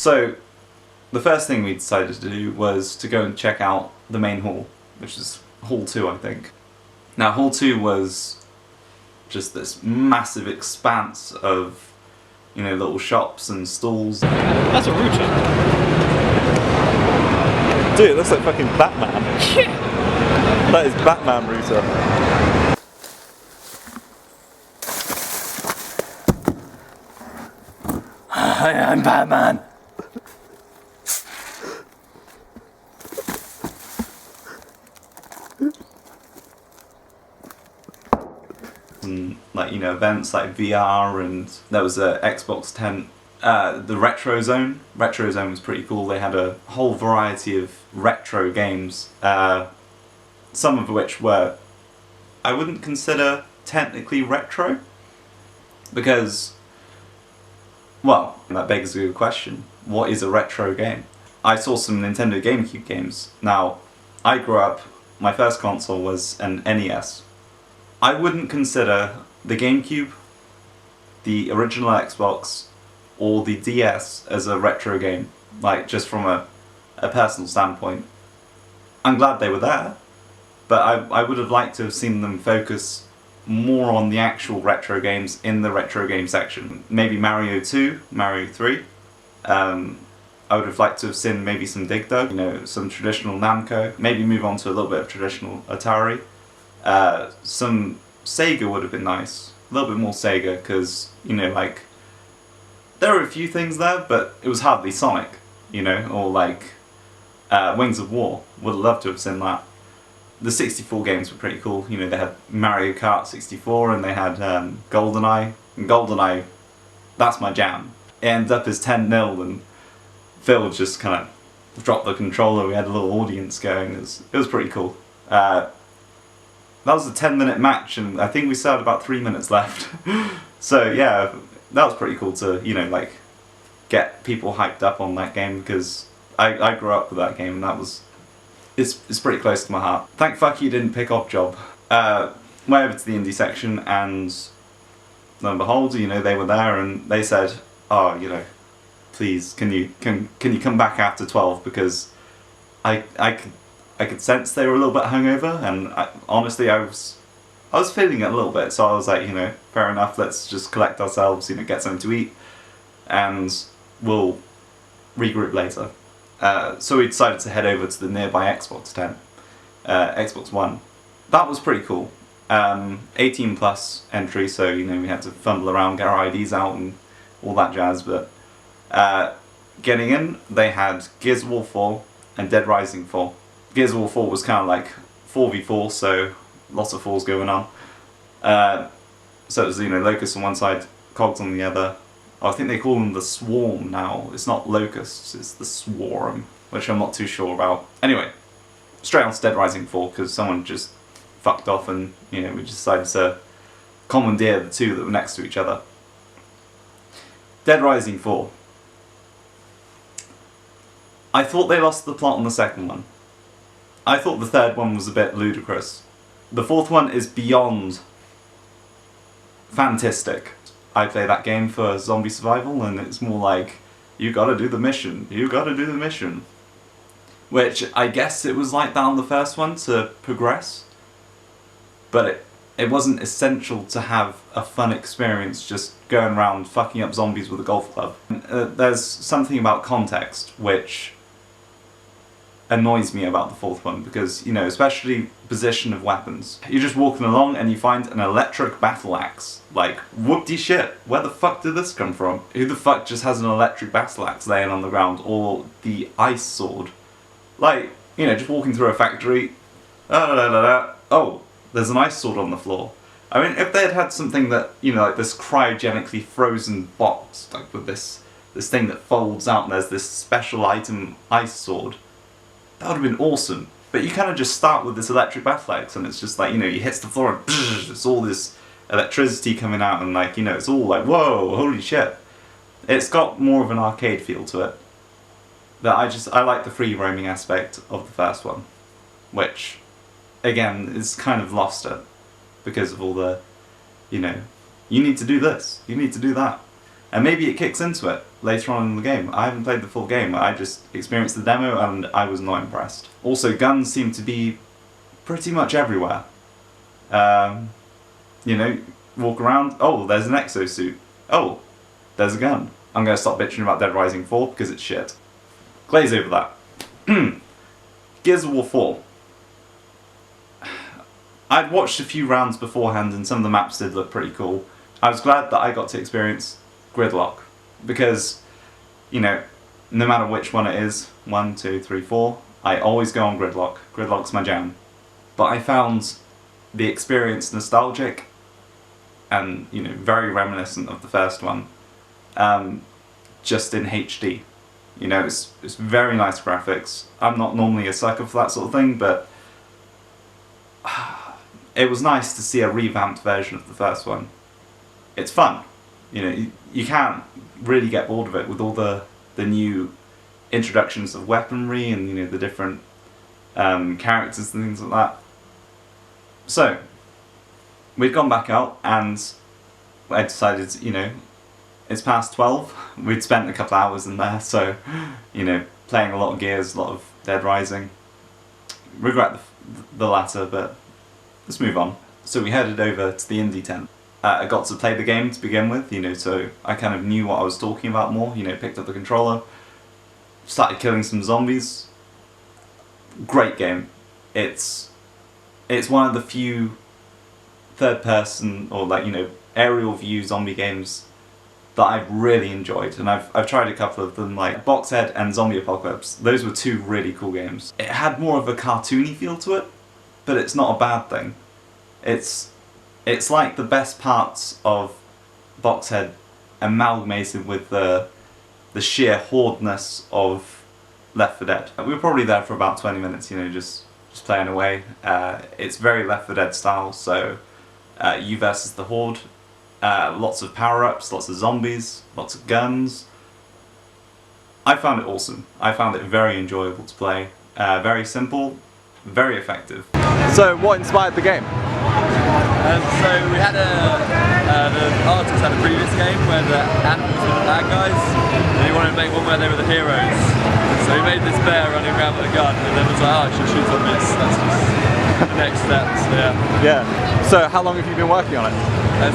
So, the first thing we decided to do was to go and check out the main hall, which is Hall 2, I think. Now, Hall 2 was just this massive expanse of, you know, little shops and stalls. That's a router. Dude, it looks like fucking Batman. That is Batman router. I'm Batman! And, like, you know, events like VR, and there was a Xbox tent. The Retro Zone. Retro Zone was pretty cool. They had a whole variety of retro games, some of which were, I wouldn't consider technically retro, because, well, that begs a good question. What is a retro game? I saw some Nintendo GameCube games. Now, I grew up, my first console was an NES. I wouldn't consider the GameCube, the original Xbox, or the DS as a retro game, like just from a personal standpoint. I'm glad they were there, but I would have liked to have seen them focus more on the actual retro games in the retro game section. Maybe Mario 2, Mario 3. I would have liked to have seen maybe some Dig Dug, you know, some traditional Namco, maybe move on to a little bit of traditional Atari. Some Sega would have been nice, a little bit more Sega, because, you know, like, there were a few things there, but it was hardly Sonic, you know, or like Wings of War. Would have loved to have seen that. The 64 games were pretty cool. You know, they had Mario Kart 64 and they had GoldenEye. And GoldenEye, that's my jam. It ended up as 10-0 and Phil just kind of dropped the controller. We had a little audience going. It was pretty cool. That was a 10-minute match and I think we still had about 3 minutes left. So yeah, that was pretty cool to, you know, like, get people hyped up on that game, because I grew up with that game and that was, it's pretty close to my heart. Thank fuck you didn't pick Odd Job. Went over to the indie section and lo and behold, you know, they were there and they said, oh, you know, please, can you come back after 12, because I could sense they were a little bit hungover, and honestly I was feeling it a little bit, so I was like, you know, fair enough, let's just collect ourselves, you know, get something to eat, and we'll regroup later. So we decided to head over to the nearby Xbox tent, Xbox One. That was pretty cool. 18 plus entry, so, you know, we had to fumble around, get our IDs out and all that jazz, but getting in, they had Gears of War 4 and Dead Rising 4. Gears of War 4 was kind of like 4v4, so lots of 4s going on. So it was, you know, Locusts on one side, Cogs on the other. Oh, I think they call them the Swarm now. It's not Locusts, it's the Swarm, which I'm not too sure about. Anyway, straight on to Dead Rising 4, because someone just fucked off and, you know, we decided to commandeer the two that were next to each other. Dead Rising 4. I thought they lost the plot on the second one. I thought the third one was a bit ludicrous. The fourth one is beyond fantastic. I play that game for zombie survival and it's more like, you gotta do the mission, you gotta do the mission. Which, I guess it was like that on the first one to progress. But it wasn't essential to have a fun experience just going around fucking up zombies with a golf club. There's something about context which annoys me about the fourth one, because, you know, especially position of weapons. You're just walking along and you find an electric battle axe. Like, whoop-de shit, where the fuck did this come from? Who the fuck just has an electric battle axe laying on the ground, or the ice sword? Like, you know, just walking through a factory, oh, there's an ice sword on the floor. I mean, if they had had something that, you know, like this cryogenically frozen box, like with this thing that folds out and there's this special item ice sword, that would have been awesome. But you kind of just start with this electric battle axe and it's just like, you know, you hit the floor and it's all this electricity coming out and, like, you know, it's all like, whoa, holy shit. It's got more of an arcade feel to it. That I like the free roaming aspect of the first one, which, again, is kind of lost it because of all the, you know, you need to do this, you need to do that. And maybe it kicks into it later on in the game. I haven't played the full game, I just experienced the demo and I was not impressed. Also, guns seem to be pretty much everywhere. You know, walk around, oh, there's an exosuit. Oh, there's a gun. I'm going to stop bitching about Dead Rising 4 because it's shit. Glaze over that. Gears of War 4. I'd watched a few rounds beforehand and some of the maps did look pretty cool. I was glad that I got to experience Gridlock because, you know, no matter which one it is, 1, 2, 3, 4, I always go on Gridlock. Gridlock's my jam. But I found the experience nostalgic and, you know, very reminiscent of the first one, just in HD. You know, it's very nice graphics. I'm not normally a sucker for that sort of thing, but it was nice to see a revamped version of the first one. It's fun. You know, you can't really get bored of it with all the new introductions of weaponry and, you know, the different characters and things like that. So, we'd gone back out and I decided, you know, it's past 12. We'd spent a couple hours in there, so, you know, playing a lot of Gears, a lot of Dead Rising. Regret the latter, but let's move on. So we headed over to the indie tent. I got to play the game to begin with, you know, so I kind of knew what I was talking about more, you know, picked up the controller, started killing some zombies. Great game. It's one of the few third person or, like, you know, aerial view zombie games that I've really enjoyed, and I've tried a couple of them, like Boxhead and Zombie Apocalypse. Those were two really cool games. It had more of a cartoony feel to it, but it's not a bad thing. It's like the best parts of Boxhead amalgamated with the sheer hordeness of Left 4 Dead. We were probably there for about 20 minutes, you know, just playing away. It's very Left 4 Dead style, so you versus the Horde. Lots of power-ups, lots of zombies, lots of guns. I found it awesome. I found it very enjoyable to play. Very simple, very effective. So what inspired the game? So we had the artists had a previous game where the animals were the bad guys, and he wanted to make one where they were the heroes. So he made this bear running around with a gun, and then was like, oh, I should shoot on this. That's just the next step, so yeah. Yeah. So how long have you been working on it?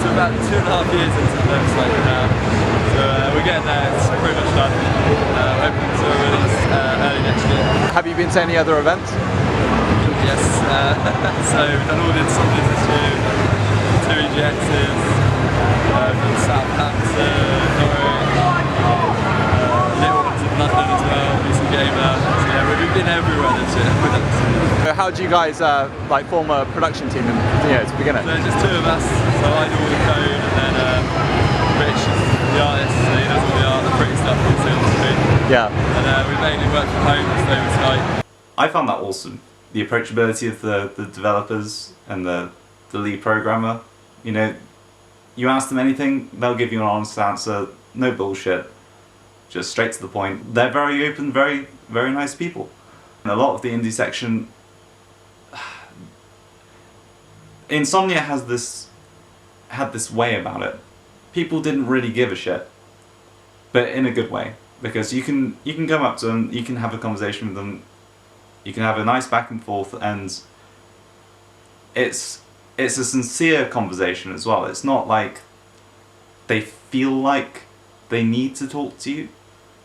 So about 2.5 years into the cycle now. So we're getting there, it's pretty much done. Hoping to release early next year. Have you been to any other events? Yes, so we've done all the zombies this year, 2 EGXs, Southampton, Norwich, little ones in London as well, decent gamer. So yeah, we've been everywhere this year with us. So how do you guys like form a production team to begin it? So just 2 of us, so I do all the code and then Rich is the artist, so he does all the art, the pretty stuff on the screen. Yeah. And we mainly work from home, so over Skype. I found that awesome. The approachability of the developers and the lead programmer. You know, you ask them anything, they'll give you an honest answer, no bullshit, just straight to the point. They're very open, very, very nice people. And a lot of the indie section, Insomnia had this way about it. People didn't really give a shit, but in a good way, because you can come up to them, you can have a conversation with them, you can have a nice back and forth, and it's a sincere conversation as well. It's not like they feel like they need to talk to you.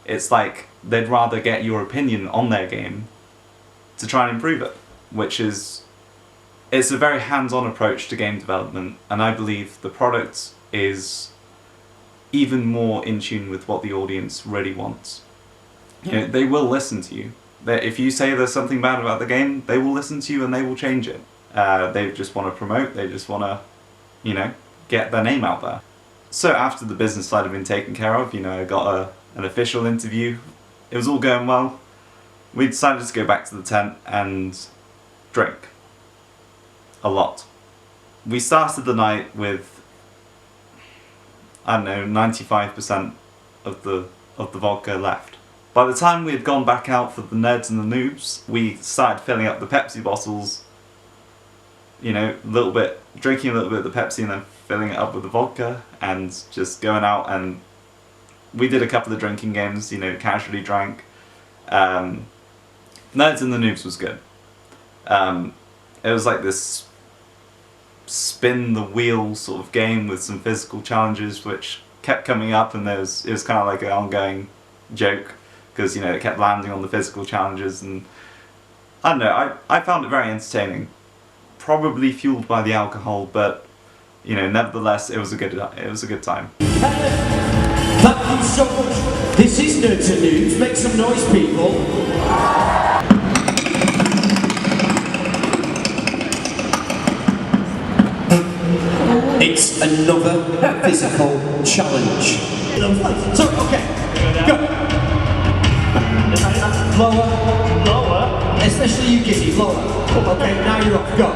It's like they'd rather get your opinion on their game to try and improve it, it's a very hands-on approach to game development, and I believe the product is even more in tune with what the audience really wants. You know, they will listen to you. If you say there's something bad about the game, they will listen to you and they will change it. They just want to promote, they just want to, you know, get their name out there. So after the business side had been taken care of, you know, I got an official interview. It was all going well. We decided to go back to the tent and drink. A lot. We started the night with, I don't know, 95% of the vodka left. By the time we had gone back out for the nerds and the noobs, we started filling up the Pepsi bottles, you know, drinking a little bit of the Pepsi and then filling it up with the vodka, and just going out and we did a couple of drinking games, you know, casually drank. Nerds and the Noobs was good. It was like this spin the wheel sort of game with some physical challenges which kept coming up, and it was kind of like an ongoing joke because, you know, it kept landing on the physical challenges, and I don't know, I found it very entertaining. Probably fueled by the alcohol, but you know, nevertheless, it was a good time. Thank you so much. This is Nerds and Noobs. Make some noise, people. It's another physical challenge. So, okay, go. Lower. Lower? Especially you, Giddy, lower. Okay, now you're off, go.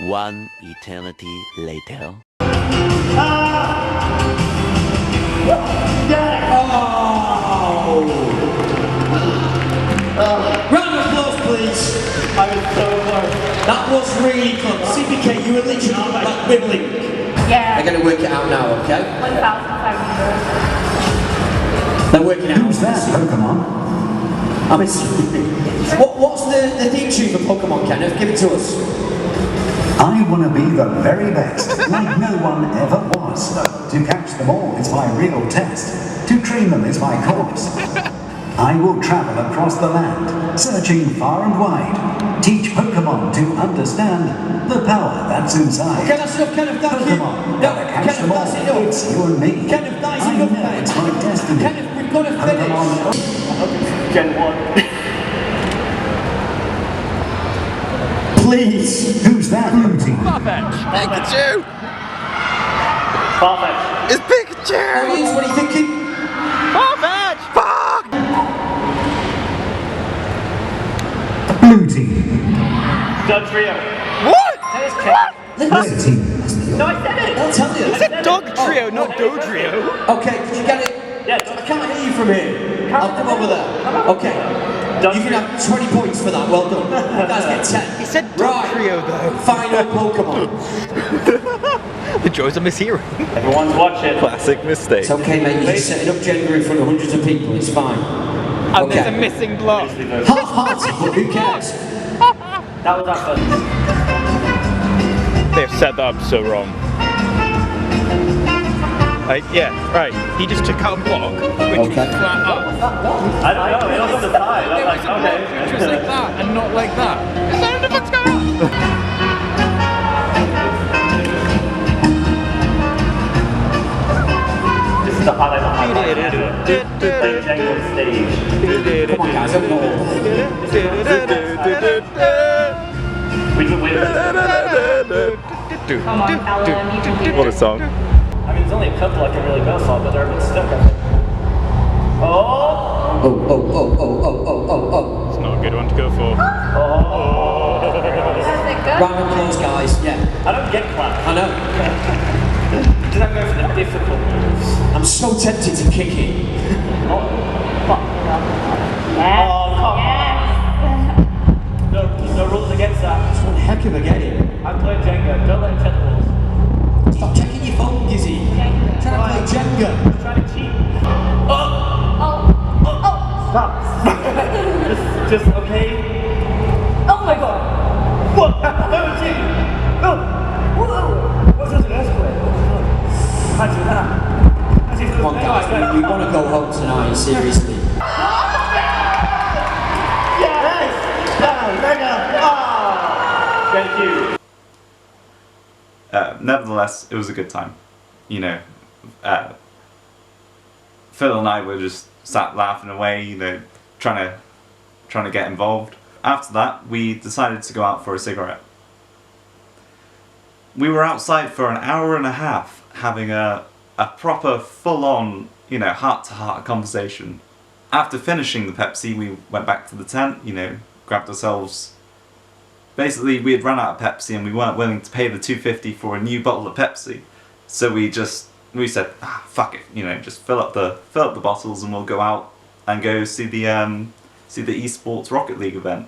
One eternity later. Round of applause, please. I was so close. That was really close. CPK, you were literally like wibbling. Yeah. They're going to work it out now, okay? 1,500. They're working out. Who's that, Pokemon? I'm assuming. What's the theme tune for Pokemon, Kenneth? Give it to us. I want to be the very best, like no one ever was. To catch them all is my real test. To train them is my course. I will travel across the land, searching far and wide. Teach Pokemon to understand the power that's inside. Okay, that's enough, Kenneth, thank you. Pokemon, gotta catch Kenneth, them all. that's enough. It's you and me. Kenneth, that's I enough, know mate. it's my destiny. Kenneth, we've got to finish. Pokemon. Gen 1. Please. Who's that, Looty? Pikachu! Farfetch. It's Pikachu! Oh, yes, what are you thinking? Farfetch! Fuck! Looty. Dog Trio. What? Red team. No, I said it. I'll tell you. You said Dog Trio, not Dodrio. Okay, did you get it? Yeah. I can't hear you from here. I'll come over there. Okay. You can have 20 points for that, well done. You guys get 10. He said Dog Right. Trio though. Final Pokemon. The joys of mishearing. Everyone's watching. Classic mistake. It's okay, mate, you're just setting up Jenga in front of hundreds of people, it's fine. And there's a missing block. Half-hearted, but who cares? That was our first. They've set that up so wrong. Yeah, right. He just took out a block, which was Okay. flat up. I don't know, it was on the side. I was like, okay. Which was like that and not like that. Is that what's going on? This is the highlight of my life. Playing Jenga on stage. Come on, guys, I'm not all We can win. Come on, Alan, you can do What a this. song. I mean, there's only a couple I can really go for, but they're a bit stuck, I think. Oh! Oh. It's not a good one to go for. Is it good? Round of applause, guys, yeah. I don't get clapped. I know. Because I'm going for the difficult moves. I'm so tempted to kick it. Oh, fuck. Yes. Oh, come Yes. No, there's no rules against that. It's one heck of a game. I'm playing Jenga. Don't let him set the rules. Stop checking your phone, Gizzy. Trying to play Jenga. I'm trying to cheat. Oh! Stop. just okay. Oh my god. What? I'm cheating. No. Whoa. What's this earthquake? Can't do that. Come on, guys, we want to go home tonight, seriously. Thank you. Nevertheless, it was a good time. You know, Phil and I were just sat laughing away, you know, trying to get involved. After that, we decided to go out for a cigarette. We were outside for an hour and a half having a proper full-on, you know, heart-to-heart conversation. After finishing the Pepsi, we went back to the tent, you know, grabbed ourselves. Basically, we had run out of Pepsi and we weren't willing to pay the $2.50 for a new bottle of Pepsi. So we said, fuck it, you know, just fill up the bottles and we'll go out and go see the esports Rocket League event.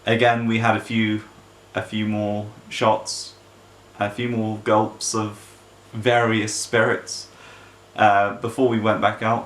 again, we had a few more shots, a few more gulps of various spirits before we went back out.